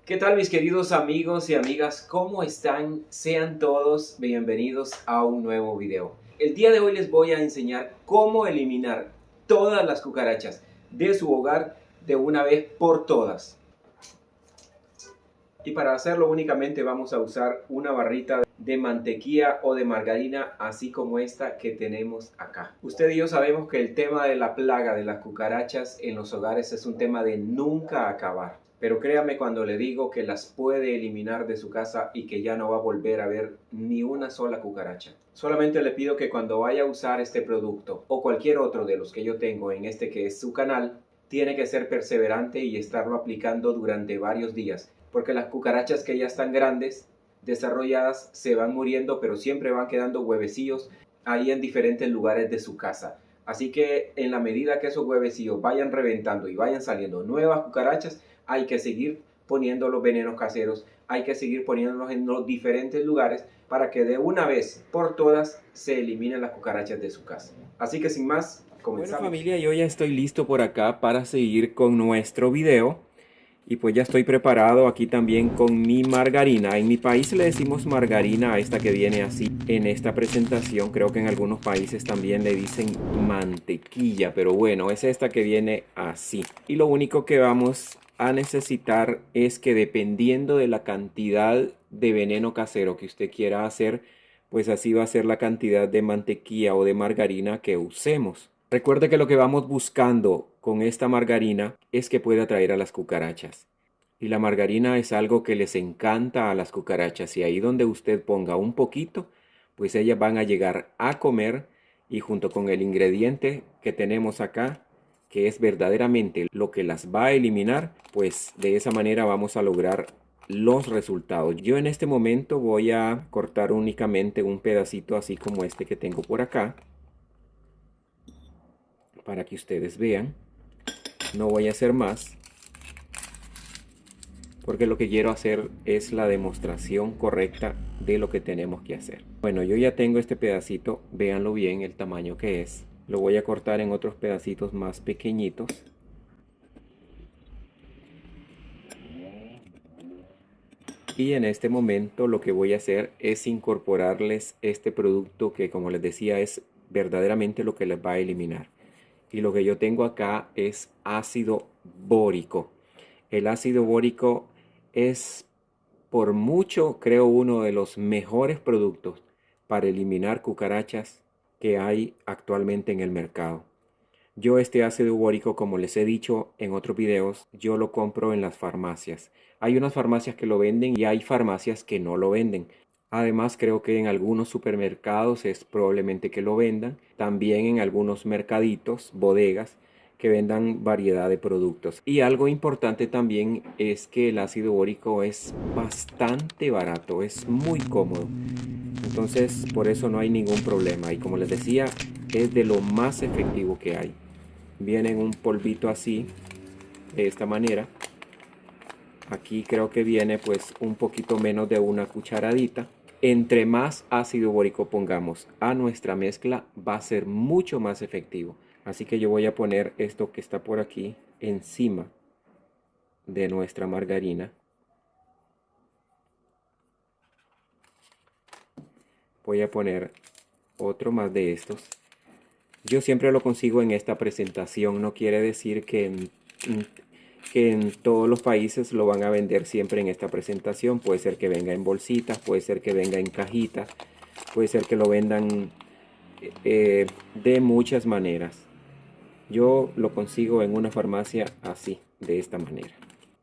¿Qué tal mis queridos amigos y amigas? ¿Cómo están? Sean todos bienvenidos a un nuevo video. El día de hoy les voy a enseñar cómo eliminar todas las cucarachas de su hogar de una vez por todas. Y para hacerlo únicamente vamos a usar una barrita de mantequilla o de margarina, así como esta que tenemos acá. Usted y yo sabemos que el tema de la plaga de las cucarachas en los hogares es un tema de nunca acabar. Pero créame cuando le digo que las puede eliminar de su casa y que ya no va a volver a ver ni una sola cucaracha. Solamente le pido que cuando vaya a usar este producto o cualquier otro de los que yo tengo en este que es su canal, tiene que ser perseverante y estarlo aplicando durante varios días, porque las cucarachas que ya están grandes, desarrolladas, se van muriendo, pero siempre van quedando huevecillos ahí en diferentes lugares de su casa. Así que en la medida que esos huevecillos vayan reventando y vayan saliendo nuevas cucarachas, hay que seguir poniendo los venenos caseros, hay que seguir poniéndolos en los diferentes lugares para que de una vez por todas se eliminen las cucarachas de su casa. Así que sin más, comenzamos. Bueno familia, yo ya estoy listo por acá para seguir con nuestro video y pues ya estoy preparado aquí también con mi margarina. En mi país le decimos margarina a esta que viene así en esta presentación. Creo que en algunos países también le dicen mantequilla, pero bueno, es esta que viene así. Y lo único que vamos a necesitar es que dependiendo de la cantidad de veneno casero que usted quiera hacer, pues así va a ser la cantidad de mantequilla o de margarina que usemos. Recuerde que lo que vamos buscando con esta margarina es que pueda atraer a las cucarachas. Y la margarina es algo que les encanta a las cucarachas y ahí donde usted ponga un poquito, pues ellas van a llegar a comer y junto con el ingrediente que tenemos acá, que es verdaderamente lo que las va a eliminar, pues de esa manera vamos a lograr los resultados. Yo en este momento voy a cortar únicamente un pedacito así como este que tengo por acá para que ustedes vean. No voy a hacer más porque lo que quiero hacer es la demostración correcta de lo que tenemos que hacer. Bueno, yo ya tengo este pedacito, véanlo bien el tamaño que es. Lo voy a cortar en otros pedacitos más pequeñitos. Y en este momento lo que voy a hacer es incorporarles este producto que, como les decía, es verdaderamente lo que les va a eliminar. Y lo que yo tengo acá es ácido bórico. El ácido bórico es por mucho, creo, uno de los mejores productos para eliminar cucarachas que hay actualmente en el mercado. Yo este ácido bórico, como les he dicho en otros videos, yo lo compro en las farmacias. Hay unas farmacias que lo venden y hay farmacias que no lo venden. Además, creo que en algunos supermercados es probablemente que lo vendan. También en algunos mercaditos, bodegas, que vendan variedad de productos. Y algo importante también es que el ácido bórico es bastante barato, es muy cómodo. Entonces, por eso no hay ningún problema. Y como les decía, es de lo más efectivo que hay. Viene en un polvito así, de esta manera. Aquí creo que viene pues un poquito menos de una cucharadita. Entre más ácido bórico pongamos a nuestra mezcla, va a ser mucho más efectivo. Así que yo voy a poner esto que está por aquí encima de nuestra margarina. Voy a poner otro más de estos. Yo siempre lo consigo en esta presentación. No quiere decir que en todos los países lo van a vender siempre en esta presentación. Puede ser que venga en bolsitas, puede ser que venga en cajitas, puede ser que lo vendan de muchas maneras. Yo lo consigo en una farmacia así, de esta manera.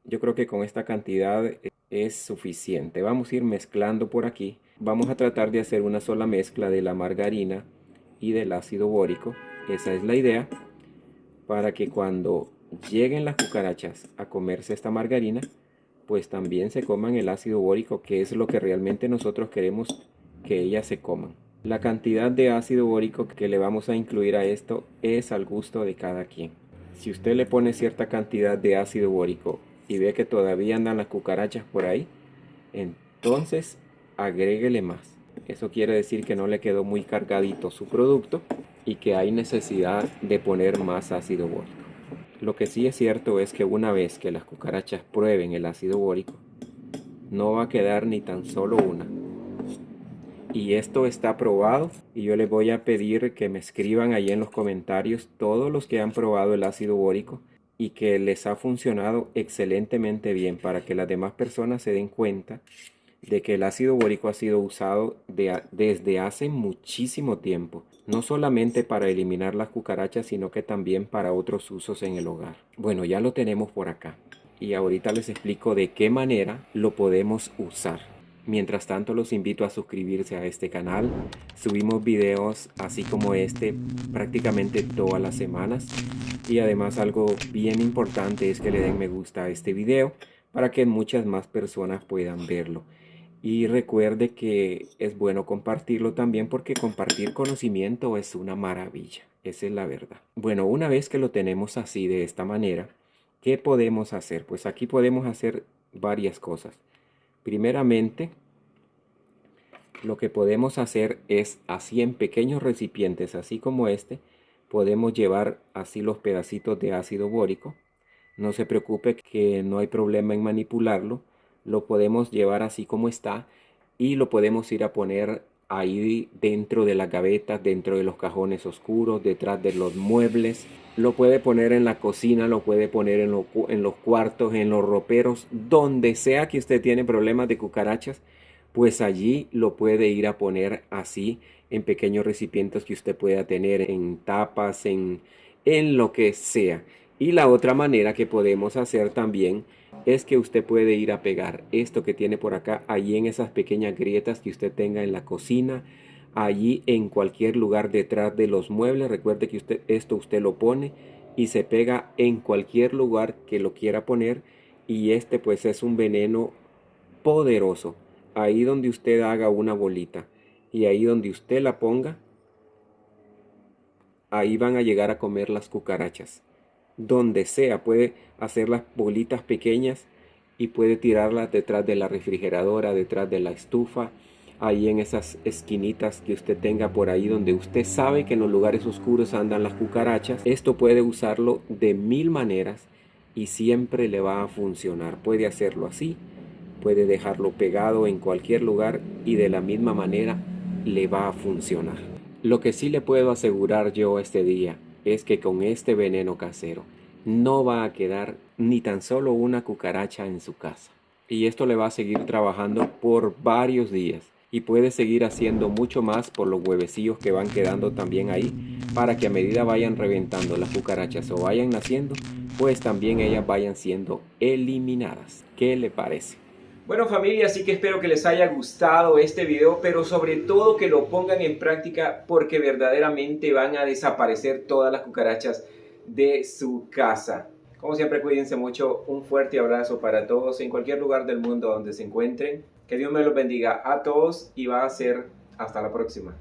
Yo creo que con esta cantidad es suficiente. Vamos a ir mezclando por aquí. Vamos a tratar de hacer una sola mezcla de la margarina y del ácido bórico. Esa es la idea, para que cuando lleguen las cucarachas a comerse esta margarina, pues también se coman el ácido bórico, que es lo que realmente nosotros queremos que ellas se coman. La cantidad de ácido bórico que le vamos a incluir a esto es al gusto de cada quien. Si usted le pone cierta cantidad de ácido bórico y ve que todavía andan las cucarachas por ahí, entonces agréguele más. Eso quiere decir que no le quedó muy cargadito su producto y que hay necesidad de poner más ácido bórico. Lo que sí es cierto es que una vez que las cucarachas prueben el ácido bórico, no va a quedar ni tan solo una. Y esto está probado y yo les voy a pedir que me escriban ahí en los comentarios todos los que han probado el ácido bórico y que les ha funcionado excelentemente bien para que las demás personas se den cuenta de que el ácido bórico ha sido usado desde hace muchísimo tiempo, no solamente para eliminar las cucarachas, sino que también para otros usos en el hogar. Bueno, ya lo tenemos por acá y ahorita les explico de qué manera lo podemos usar. Mientras tanto, los invito a suscribirse a este canal. Subimos videos así como este prácticamente todas las semanas. Y además algo bien importante es que le den me gusta a este video para que muchas más personas puedan verlo. Y recuerde que es bueno compartirlo también porque compartir conocimiento es una maravilla. Esa es la verdad. Bueno, una vez que lo tenemos así de esta manera, ¿qué podemos hacer? Pues aquí podemos hacer varias cosas. Primeramente, lo que podemos hacer es así en pequeños recipientes, así como este, podemos llevar así los pedacitos de ácido bórico. No se preocupe que no hay problema en manipularlo. Lo podemos llevar así como está y lo podemos ir a poner ahí dentro de las gavetas, dentro de los cajones oscuros, detrás de los muebles. Lo puede poner en la cocina, lo puede poner en los cuartos, en los roperos, donde sea que usted tiene problemas de cucarachas, pues allí lo puede ir a poner así en pequeños recipientes que usted pueda tener, en tapas, en lo que sea. Y la otra manera que podemos hacer también es que usted puede ir a pegar esto que tiene por acá, allí en esas pequeñas grietas que usted tenga en la cocina, allí en cualquier lugar detrás de los muebles. Recuerde que usted lo pone y se pega en cualquier lugar que lo quiera poner, y este pues es un veneno poderoso. Ahí donde usted haga una bolita y ahí donde usted la ponga, ahí van a llegar a comer las cucarachas. Donde sea, puede hacer las bolitas pequeñas y puede tirarlas detrás de la refrigeradora, detrás de la estufa, ahí en esas esquinitas que usted tenga por ahí donde usted sabe que en los lugares oscuros andan las cucarachas. Esto puede usarlo de mil maneras y siempre le va a funcionar. Puede hacerlo así, puede dejarlo pegado en cualquier lugar y de la misma manera le va a funcionar. Lo que sí le puedo asegurar yo este día es que con este veneno casero no va a quedar ni tan solo una cucaracha en su casa. Y esto le va a seguir trabajando por varios días. Y puede seguir haciendo mucho más por los huevecillos que van quedando también ahí, para que a medida vayan reventando las cucarachas o vayan naciendo, pues también ellas vayan siendo eliminadas. ¿Qué le parece? Bueno familia, así que espero que les haya gustado este video, pero sobre todo que lo pongan en práctica porque verdaderamente van a desaparecer todas las cucarachas de su casa. Como siempre, cuídense mucho, un fuerte abrazo para todos en cualquier lugar del mundo donde se encuentren. Que Dios me los bendiga a todos y va a ser hasta la próxima.